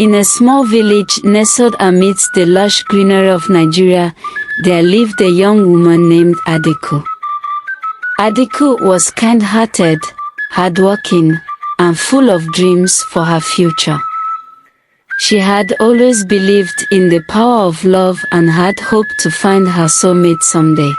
In a small village nestled amidst the lush greenery of Nigeria, there lived a young woman named Adaku. Adaku was kind-hearted, hardworking, and full of dreams for her future. She had always believed in the power of love and had hoped to find her soulmate someday.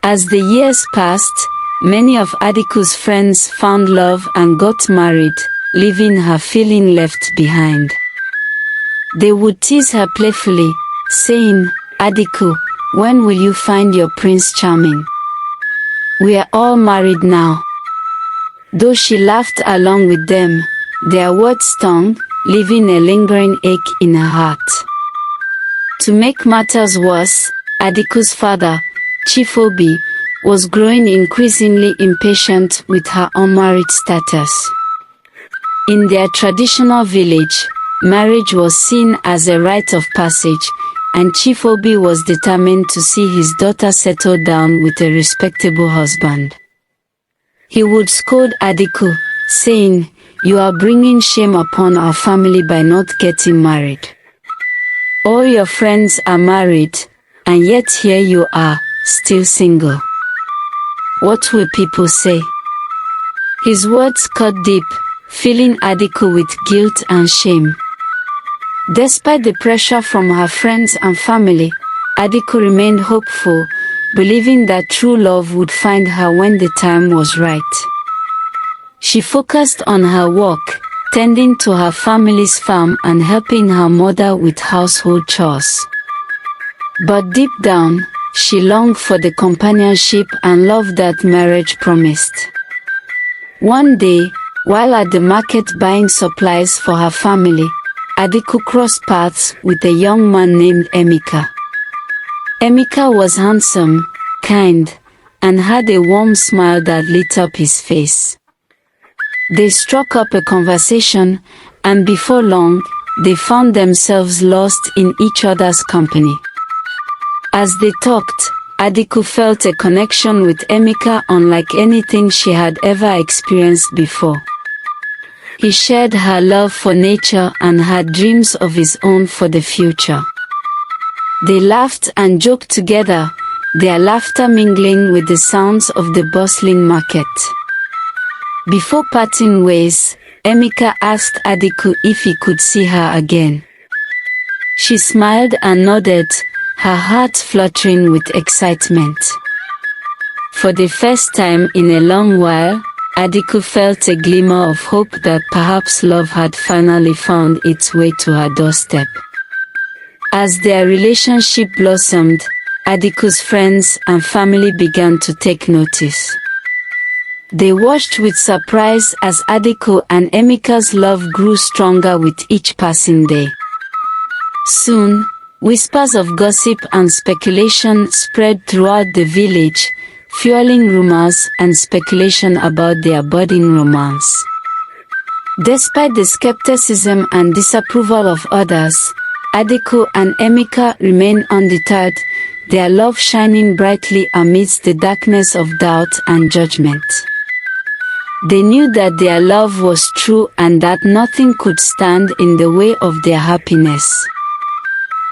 As the years passed, many of Adaku's friends found love and got married, leaving her feeling left behind. They would tease her playfully, saying, "Adaku, when will you find your Prince Charming? We are all married now." Though she laughed along with them, their words stung, leaving a lingering ache in her heart. To make matters worse, Adaku's father, Chief Obi, was growing increasingly impatient with her unmarried status. In their traditional village, marriage was seen as a rite of passage, and Chief Obi was determined to see his daughter settle down with a respectable husband. He would scold Adaku, saying, "You are bringing shame upon our family by not getting married. All your friends are married, and yet here you are, still single. What will people say?" His words cut deep, filling Adaku with guilt and shame. Despite the pressure from her friends and family, Adaku remained hopeful, believing that true love would find her when the time was right. She focused on her work, tending to her family's farm and helping her mother with household chores. But deep down, she longed for the companionship and love that marriage promised. One day, while at the market buying supplies for her family, Adaku crossed paths with a young man named Emeka. Emeka was handsome, kind, and had a warm smile that lit up his face. They struck up a conversation, and before long, they found themselves lost in each other's company. As they talked, Adaku felt a connection with Emeka unlike anything she had ever experienced before. He shared her love for nature and had dreams of his own for the future. They laughed and joked together, their laughter mingling with the sounds of the bustling market. Before parting ways, Emeka asked Adaku if he could see her again. She smiled and nodded, her heart fluttering with excitement. For the first time in a long while, Adaku felt a glimmer of hope that perhaps love had finally found its way to her doorstep. As their relationship blossomed, Adaku's friends and family began to take notice. They watched with surprise as Adaku and Emeka's love grew stronger with each passing day. Soon, whispers of gossip and speculation spread throughout the village, fueling rumors and speculation about their budding romance. Despite the skepticism and disapproval of others, Adaku and Emeka remained undeterred, their love shining brightly amidst the darkness of doubt and judgment. They knew that their love was true and that nothing could stand in the way of their happiness.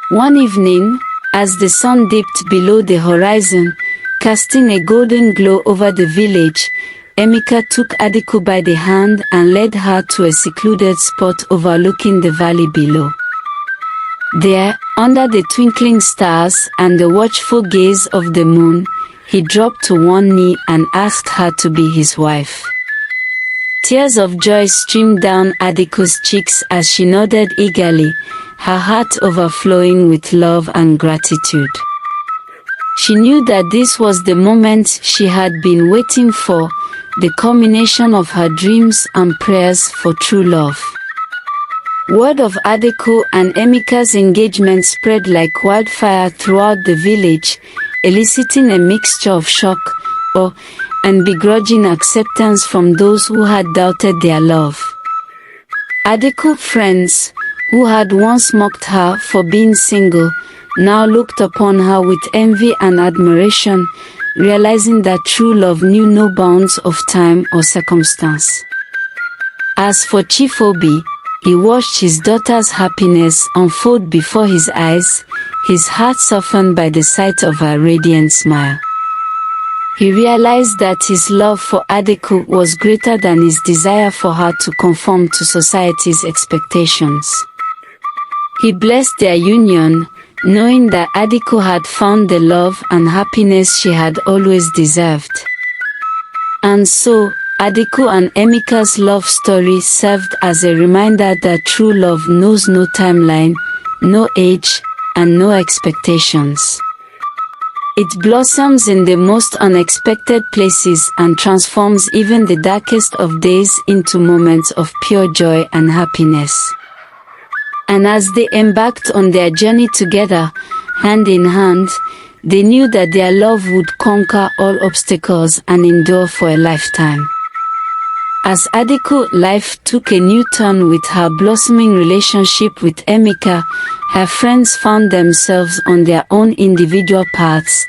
One evening, as the sun dipped below the horizon, casting a golden glow over the village, Emeka took Adaku by the hand and led her to a secluded spot overlooking the valley below. There, under the twinkling stars and the watchful gaze of the moon, he dropped to one knee and asked her to be his wife. Tears of joy streamed down Adaku's cheeks as she nodded eagerly, her heart overflowing with love and gratitude. She knew that this was the moment she had been waiting for, the culmination of her dreams and prayers for true love. Word of Adaku and Emeka's engagement spread like wildfire throughout the village, eliciting a mixture of shock, awe, and begrudging acceptance from those who had doubted their love. Adaku Friends, who had once mocked her for being single, now looked upon her with envy and admiration, realizing that true love knew no bounds of time or circumstance. As for Chief Obi, He watched his daughter's happiness unfold before his eyes, his heart softened by the sight of her radiant smile. He realized that his love for Adaku was greater than his desire for her to conform to society's expectations. He blessed their union, knowing that Adaku had found the love and happiness she had always deserved. And so, Adaku and Emeka's love story served as a reminder that true love knows no timeline, no age, and no expectations. It blossoms in the most unexpected places and transforms even the darkest of days into moments of pure joy and happiness. And as they embarked on their journey together, hand in hand, they knew that their love would conquer all obstacles and endure for a lifetime. As Adaku's life took a new turn with her blossoming relationship with Emeka, her friends found themselves on their own individual paths,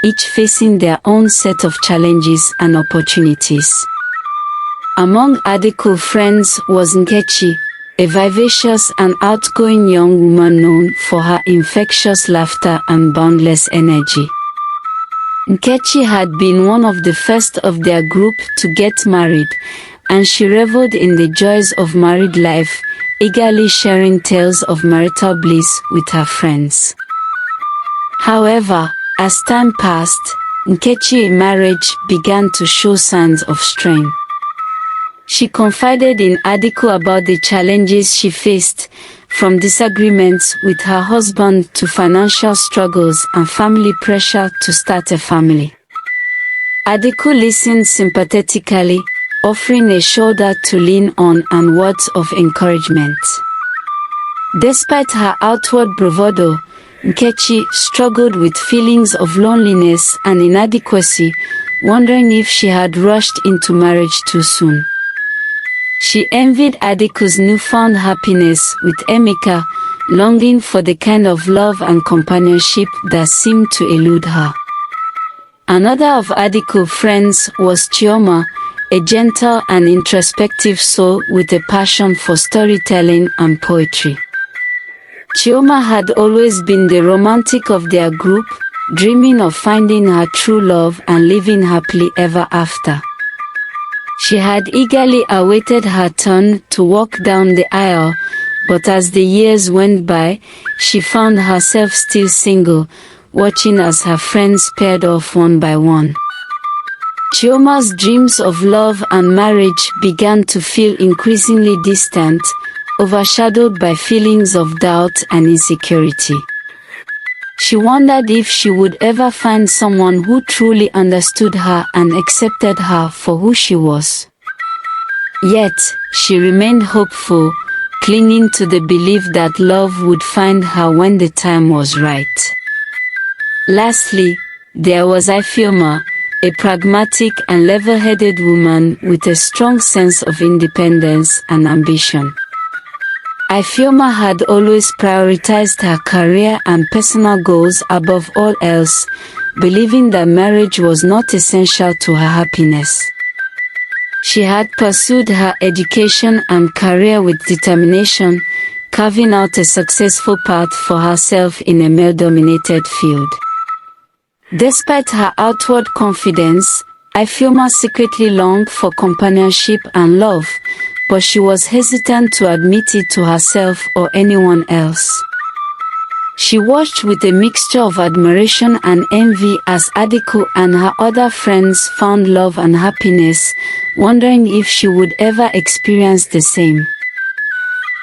each facing their own set of challenges and opportunities. Among Adaku's friends was Nkechi, a vivacious and outgoing young woman known for her infectious laughter and boundless energy. Nkechi had been one of the first of their group to get married, and she reveled in the joys of married life, eagerly sharing tales of marital bliss with her friends. However, as time passed, Nkechi's marriage began to show signs of strain. She confided in Adaku about the challenges she faced, from disagreements with her husband to financial struggles and family pressure to start a family. Adaku listened sympathetically, offering a shoulder to lean on and words of encouragement. Despite her outward bravado, Nkechi struggled with feelings of loneliness and inadequacy, wondering if she had rushed into marriage too soon. She envied Adaku's newfound happiness with Emeka, longing for the kind of love and companionship that seemed to elude her. Another of Adaku's friends was Chioma, a gentle and introspective soul with a passion for storytelling and poetry. Chioma had always been the romantic of their group, dreaming of finding her true love and living happily ever after. She had eagerly awaited her turn to walk down the aisle, but as the years went by, she found herself still single, watching as her friends paired off one by one. Chioma's dreams of love and marriage began to feel increasingly distant, overshadowed by feelings of doubt and insecurity. She wondered if she would ever find someone who truly understood her and accepted her for who she was. Yet, she remained hopeful, clinging to the belief that love would find her when the time was right. Lastly, there was Ifeoma, a pragmatic and level-headed woman with a strong sense of independence and ambition. Ifeoma had always prioritized her career and personal goals above all else, believing that marriage was not essential to her happiness. She had pursued her education and career with determination, carving out a successful path for herself in a male-dominated field. Despite her outward confidence, Ifeoma secretly longed for companionship and love, but she was hesitant to admit it to herself or anyone else. She watched with a mixture of admiration and envy as Adaku and her other friends found love and happiness, wondering if she would ever experience the same.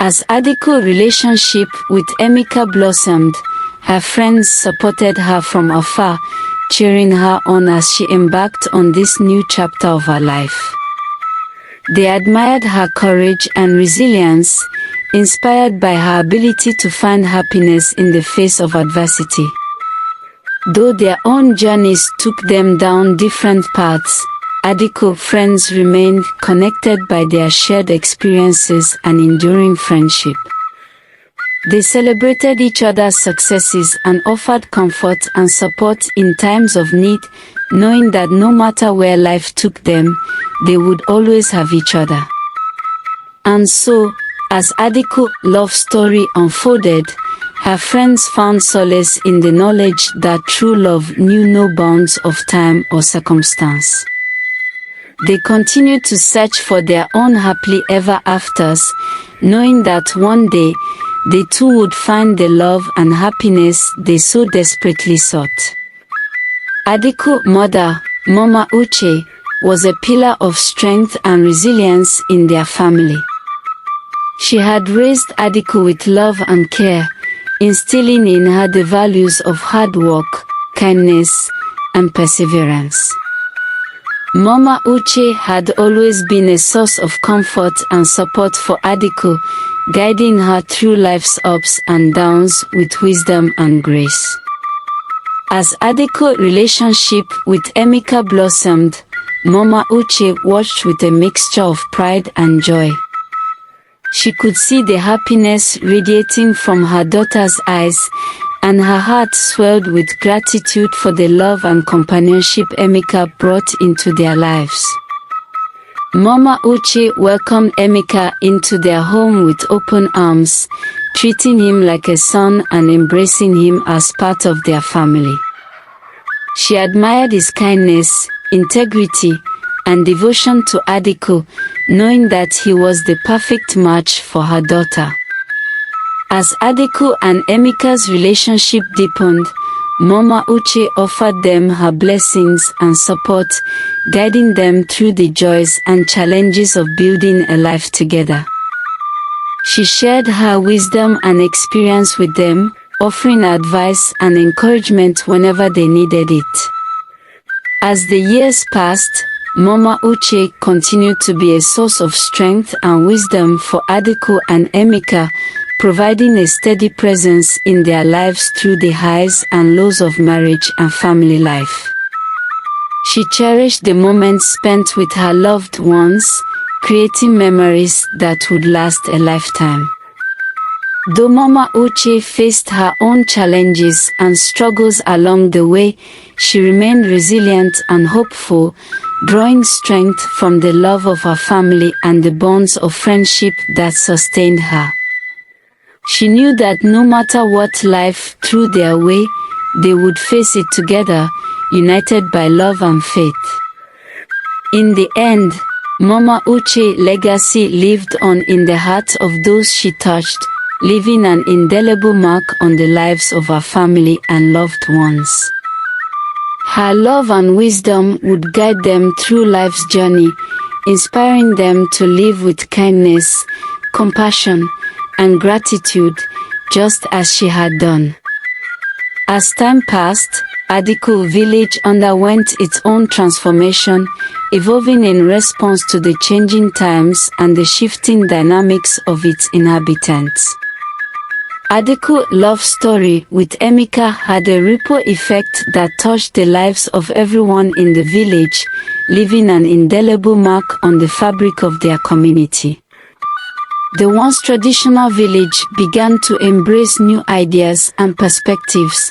As Adaku's relationship with Emeka blossomed, her friends supported her from afar, cheering her on as she embarked on this new chapter of her life. They admired her courage and resilience, inspired by her ability to find happiness in the face of adversity. Though their own journeys took them down different paths, Adaku Friends remained connected by their shared experiences and enduring friendship. They celebrated each other's successes and offered comfort and support in times of need, knowing that no matter where life took them, they would always have each other. And so, As Adiku's love story unfolded, her friends found solace in the knowledge that true love knew no bounds of time or circumstance. They continued to search for their own happily ever afters, knowing that one day, they too would find the love and happiness they so desperately sought. Adiku's mother, Mama Uche, was a pillar of strength and resilience in their family. She had raised Adiku with love and care, instilling in her the values of hard work, kindness, and perseverance. Mama Uche had always been a source of comfort and support for Adiku, guiding her through life's ups and downs with wisdom and grace. As Adiku's relationship with Emeka blossomed, Mama Uche watched with a mixture of pride and joy. She could see the happiness radiating from her daughter's eyes, and her heart swelled with gratitude for the love and companionship Emeka brought into their lives. Mama Uche welcomed Emeka into their home with open arms, treating him like a son and embracing him as part of their family. She admired his kindness, integrity, and devotion to Adiku, knowing that he was the perfect match for her daughter. As Adiku and Emeka's relationship deepened, Mama Uche offered them her blessings and support, guiding them through the joys and challenges of building a life together. She shared her wisdom and experience with them, offering advice and encouragement whenever they needed it. As the years passed, Mama Uche continued to be a source of strength and wisdom for Adiku and Emeka, providing a steady presence in their lives through the highs and lows of marriage and family life. She cherished the moments spent with her loved ones, creating memories that would last a lifetime. Though Mama Uche faced her own challenges and struggles along the way, she remained resilient and hopeful, drawing strength from the love of her family and the bonds of friendship that sustained her. She knew that no matter what life threw their way, they would face it together, united by love and faith. In the end, Mama Uche's legacy lived on in the hearts of those she touched, leaving an indelible mark on the lives of her family and loved ones. Her love and wisdom would guide them through life's journey, inspiring them to live with kindness, compassion, and gratitude, just as she had done. As time passed, Adiku village underwent its own transformation, evolving in response to the changing times and the shifting dynamics of its inhabitants. Adiku's love story with Emeka had a ripple effect that touched the lives of everyone in the village, leaving an indelible mark on the fabric of their community. The once traditional village began to embrace new ideas and perspectives,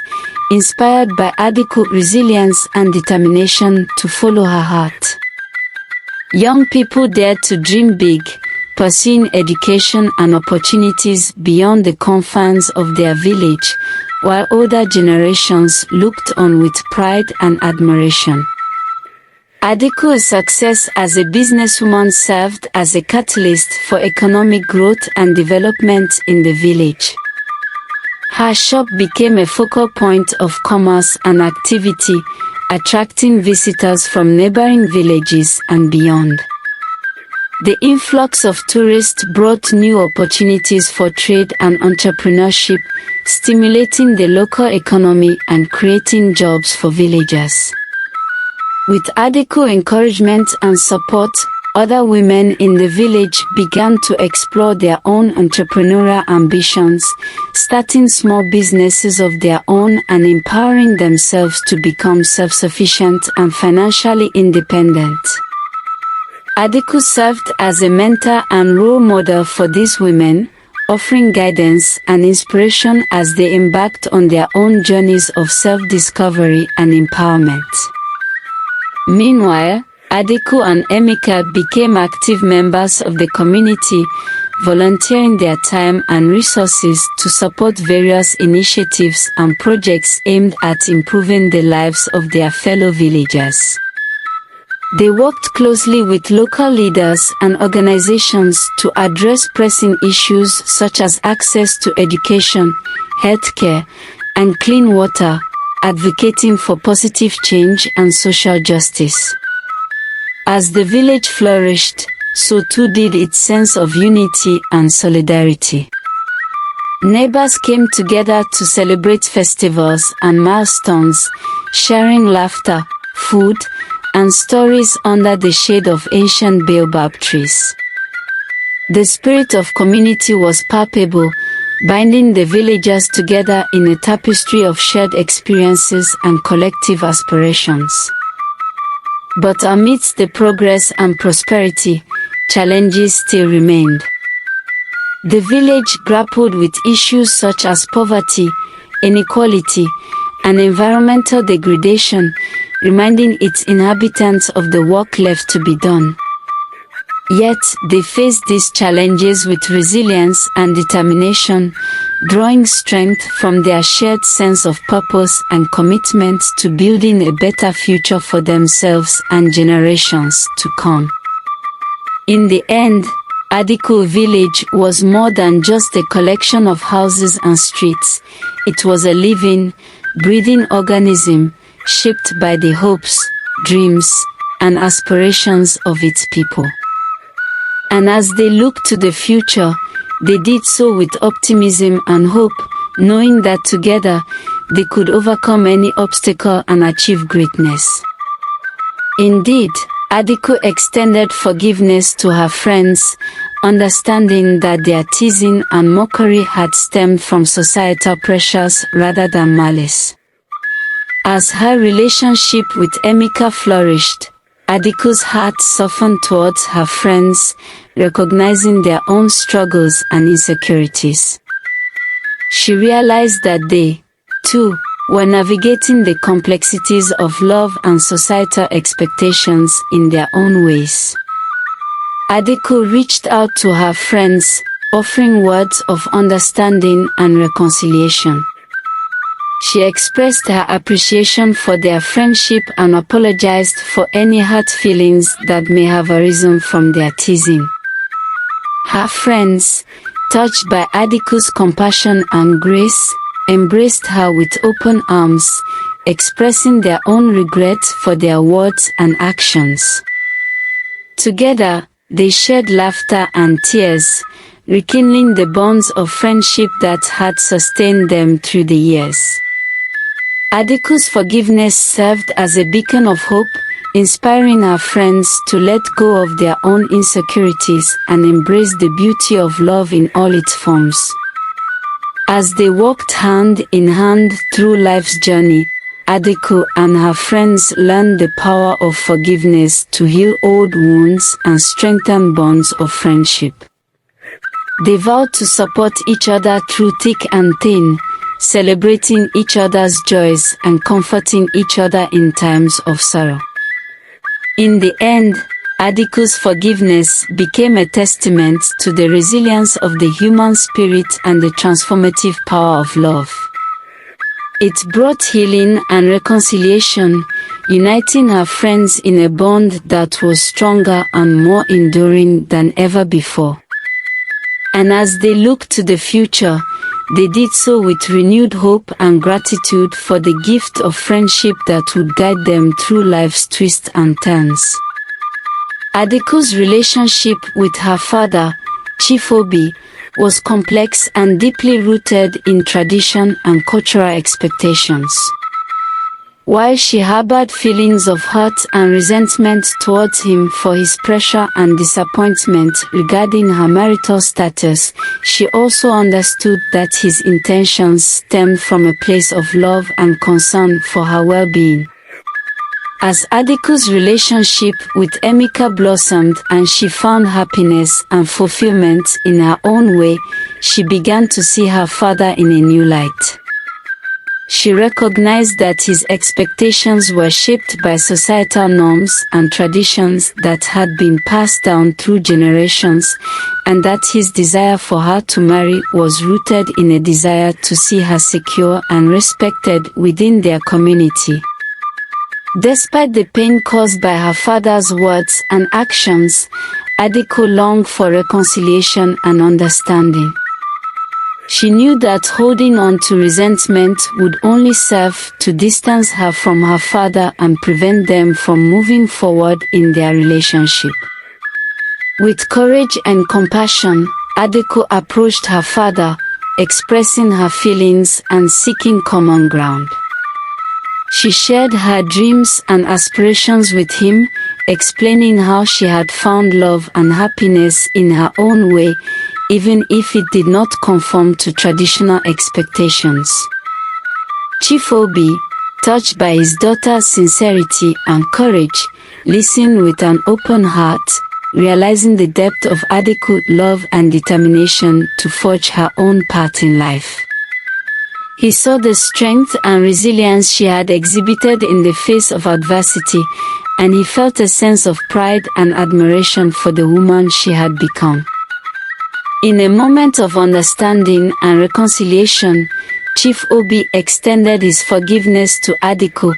inspired by Adiku's resilience and determination to follow her heart. Young people dared to dream big, pursuing education and opportunities beyond the confines of their village, while older generations looked on with pride and admiration. Adiku's success as a businesswoman served as a catalyst for economic growth and development in the village. Her shop became a focal point of commerce and activity, attracting visitors from neighboring villages and beyond. The influx of tourists brought new opportunities for trade and entrepreneurship, stimulating the local economy and creating jobs for villagers. With Adiku's encouragement and support, other women in the village began to explore their own entrepreneurial ambitions, starting small businesses of their own and empowering themselves to become self-sufficient and financially independent. Adiku served as a mentor and role model for these women, offering guidance and inspiration as they embarked on their own journeys of self-discovery and empowerment. Meanwhile, Adiku and Emeka became active members of the community, volunteering their time and resources to support various initiatives and projects aimed at improving the lives of their fellow villagers. They worked closely with local leaders and organizations to address pressing issues such as access to education, healthcare, and clean water, advocating for positive change and social justice. As the village flourished, so too did its sense of unity and solidarity. Neighbors came together to celebrate festivals and milestones, sharing laughter, food, and stories under the shade of ancient baobab trees. The spirit of community was palpable, binding the villagers together in a tapestry of shared experiences and collective aspirations. But amidst the progress and prosperity, challenges still remained. The village grappled with issues such as poverty, inequality, and environmental degradation, reminding its inhabitants of the work left to be done. Yet, they faced these challenges with resilience and determination, drawing strength from their shared sense of purpose and commitment to building a better future for themselves and generations to come. In the end, Adaku village was more than just a collection of houses and streets. It was a living, breathing organism, shaped by the hopes, dreams, and aspirations of its people. And as they looked to the future, they did so with optimism and hope, knowing that together, they could overcome any obstacle and achieve greatness. Indeed, Adaku extended forgiveness to her friends, understanding that their teasing and mockery had stemmed from societal pressures rather than malice. As her relationship with Emeka flourished, Adaku's heart softened towards her friends, recognizing their own struggles and insecurities. She realized that they, too, were navigating the complexities of love and societal expectations in their own ways. Adaku reached out to her friends, offering words of understanding and reconciliation. She expressed her appreciation for their friendship and apologized for any hurt feelings that may have arisen from their teasing. Her friends, touched by Adaku's compassion and grace, embraced her with open arms, expressing their own regret for their words and actions. Together, they shared laughter and tears, rekindling the bonds of friendship that had sustained them through the years. Adaku's forgiveness served as a beacon of hope, inspiring her friends to let go of their own insecurities and embrace the beauty of love in all its forms. As they walked hand in hand through life's journey, Adaku and her friends learned the power of forgiveness to heal old wounds and strengthen bonds of friendship. They vowed to support each other through thick and thin, celebrating each other's joys and comforting each other in times of sorrow. In the end, Adaku's forgiveness became a testament to the resilience of the human spirit and the transformative power of love. It brought healing and reconciliation, uniting her friends in a bond that was stronger and more enduring than ever before. And as they looked to the future, they did so with renewed hope and gratitude for the gift of friendship that would guide them through life's twists and turns. Adaku's relationship with her father, Chief Obi, was complex and deeply rooted in tradition and cultural expectations. While she harbored feelings of hurt and resentment towards him for his pressure and disappointment regarding her marital status, she also understood that his intentions stemmed from a place of love and concern for her well-being. As Adaku's relationship with Emeka blossomed and she found happiness and fulfillment in her own way, she began to see her father in a new light. She recognized that his expectations were shaped by societal norms and traditions that had been passed down through generations, and that his desire for her to marry was rooted in a desire to see her secure and respected within their community. Despite the pain caused by her father's words and actions, Adaku longed for reconciliation and understanding. She knew that holding on to resentment would only serve to distance her from her father and prevent them from moving forward in their relationship. With courage and compassion, Adaku approached her father, expressing her feelings and seeking common ground. She shared her dreams and aspirations with him, explaining how she had found love and happiness in her own way, even if it did not conform to traditional expectations. Chief Obi, touched by his daughter's sincerity and courage, listened with an open heart, realizing the depth of Adaku's love and determination to forge her own path in life. He saw the strength and resilience she had exhibited in the face of adversity, and he felt a sense of pride and admiration for the woman she had become. In a moment of understanding and reconciliation, Chief Obi extended his forgiveness to Adaku,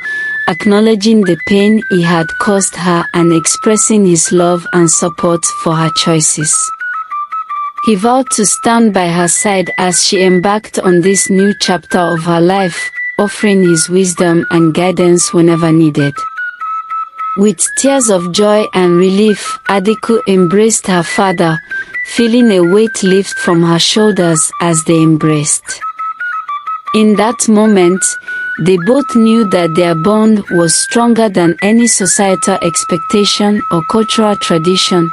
acknowledging the pain he had caused her and expressing his love and support for her choices. He vowed to stand by her side as she embarked on this new chapter of her life, offering his wisdom and guidance whenever needed. With tears of joy and relief, Adaku embraced her father, feeling a weight lift from her shoulders as they embraced. In that moment, they both knew that their bond was stronger than any societal expectation or cultural tradition,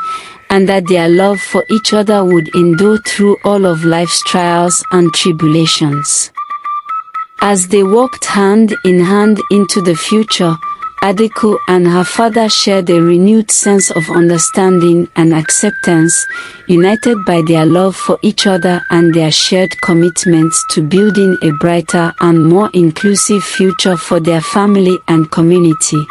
and that their love for each other would endure through all of life's trials and tribulations. As they walked hand in hand into the future, Adaku and her father shared a renewed sense of understanding and acceptance, united by their love for each other and their shared commitments to building a brighter and more inclusive future for their family and community.